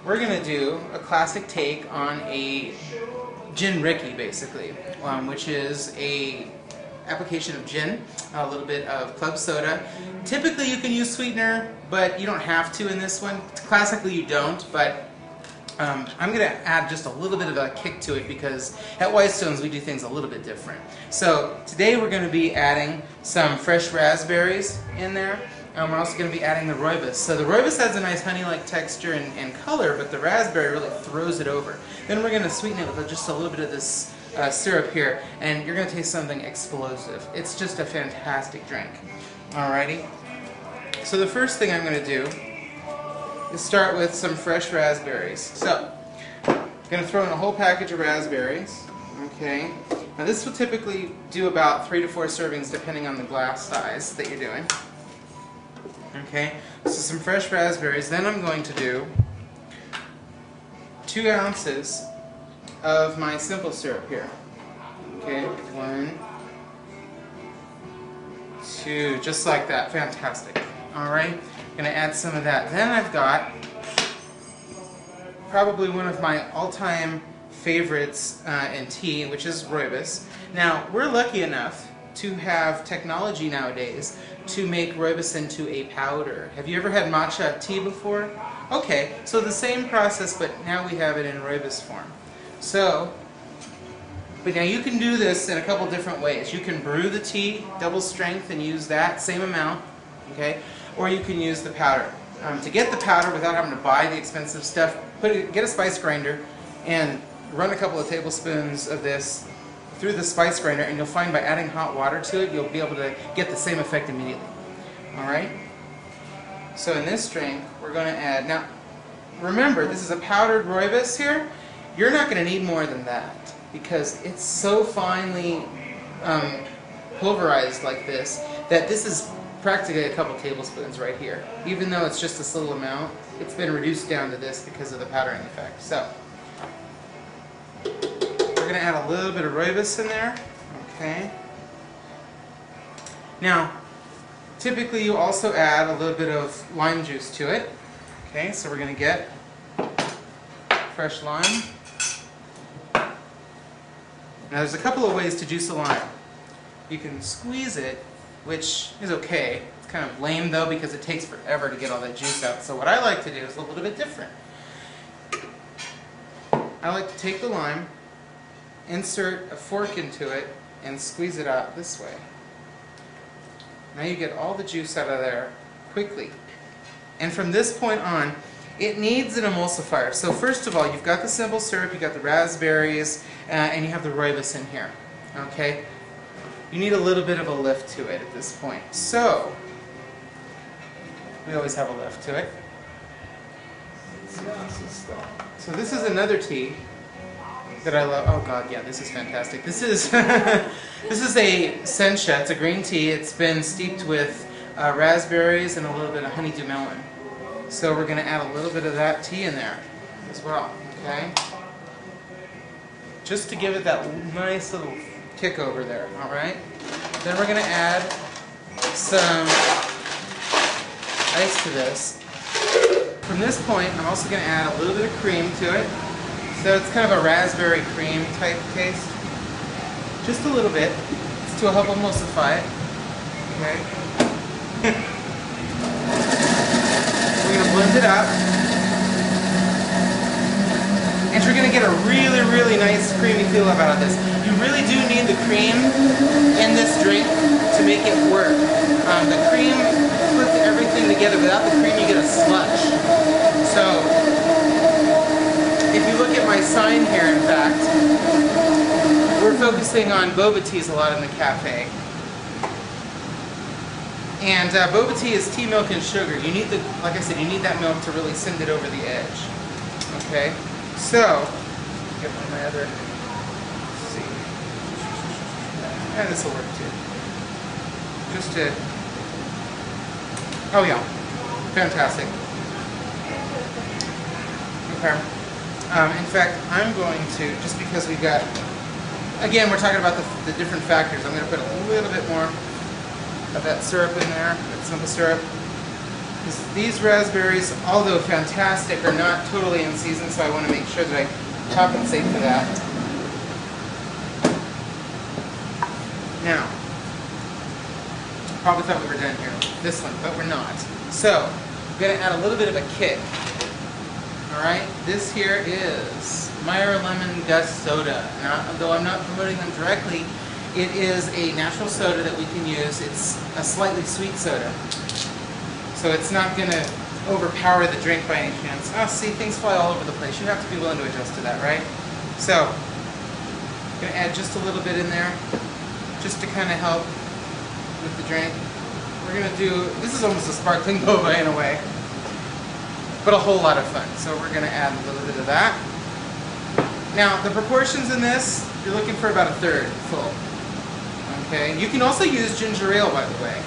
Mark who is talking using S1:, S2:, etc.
S1: we're going to do a classic take on a Gin Rickey, basically, which is a application of gin, a little bit of club soda. Typically you can use sweetener, but you don't have to in this one. Classically you don't, but I'm going to add just a little bit of a kick to it because at Whitestones we do things a little bit different. So today we're going to be adding some fresh raspberries in there. We're also going to be adding the rooibos. So the rooibos has a nice honey-like texture and color, but the raspberry really throws it over. Then we're going to sweeten it with just a little bit of this syrup here, and you're going to taste something explosive. It's just a fantastic drink. Alrighty. So the first thing I'm going to do is start with some fresh raspberries. So I'm going to throw in a whole package of raspberries. Okay. Now this will typically do about 3 to 4 servings depending on the glass size that you're doing. Okay, so some fresh raspberries. Then I'm going to do 2 ounces of my simple syrup here. Okay, 1, 2, just like that. Fantastic. Alright, I'm going to add some of that. Then I've got probably one of my all-time favorites in tea, which is rooibos. Now, we're lucky enough to have technology nowadays to make rooibos into a powder. Have you ever had matcha tea before? Okay, so the same process, but now we have it in rooibos form. So, but now you can do this in a couple different ways. You can brew the tea, double strength, and use that same amount, okay? Or you can use the powder. To get the powder without having to buy the expensive stuff, get a spice grinder and run a couple of tablespoons of this through the spice grinder, and you'll find by adding hot water to it, you'll be able to get the same effect immediately. Alright? So in this drink, we're going to add, now remember, this is a powdered rooibos here. You're not going to need more than that because it's so finely pulverized like this that this is practically a couple tablespoons right here. Even though it's just this little amount, it's been reduced down to this because of the powdering effect. So we're going to add a little bit of rooibos in there. Okay. Now, typically you also add a little bit of lime juice to it. Okay, so we're going to get fresh lime. Now there's a couple of ways to juice a lime. You can squeeze it, which is okay. It's kind of lame though because it takes forever to get all that juice out. So what I like to do is a little bit different. I like to take the lime, insert a fork into it, and squeeze it out this way. Now you get all the juice out of there quickly. And from this point on, it needs an emulsifier. So first of all, you've got the simple syrup, you've got the raspberries, and you have the rooibos in here. Okay? You need a little bit of a lift to it at this point. So, we always have a lift to it. So this is another tea that I love. Oh god, yeah, this is fantastic. This is this is a sencha. It's a green tea. It's been steeped with raspberries and a little bit of honeydew melon. So we're going to add a little bit of that tea in there as well. Okay, just to give it that nice little kick over there. All right. Then we're going to add some ice to this. From this point, I'm also going to add a little bit of cream to it. So it's kind of a raspberry cream type taste. Just a little bit. It's to help emulsify it. Okay. We're going to blend it up. And you're going to get a really, really nice creamy feel out of this. You really do need the cream in this drink to make it work. The cream puts everything together. Without the cream, you get a slush. So, if you look at my sign here, in fact, we're focusing on boba teas a lot in the cafe. And boba tea is tea, milk, and sugar. You need the, like I said, you need that milk to really send it over the edge. Okay? So, get one of my other, let's see. And this will work too. Just to, oh yeah, fantastic. Okay. In fact, I'm going to, just because we've got, again, we're talking about the different factors, I'm going to put a little bit more of that syrup in there, that simple syrup. These raspberries, although fantastic, are not totally in season, so I want to make sure that I compensate for that. Now, probably thought we were done here with this one, but we're not. So, I'm going to add a little bit of a kick. Alright, this here is Meyer Lemon Gust Soda. Now, though I'm not promoting them directly, it is a natural soda that we can use. It's a slightly sweet soda. So it's not going to overpower the drink by any chance. Oh, see, things fly all over the place. You have to be willing to adjust to that, right? So, I'm going to add just a little bit in there, just to kind of help with the drink. We're going to do, this is almost a sparkling boba in a way, but a whole lot of fun. So we're going to add a little bit of that. Now, the proportions in this, you're looking for about a third full. Okay, you can also use ginger ale, by the way.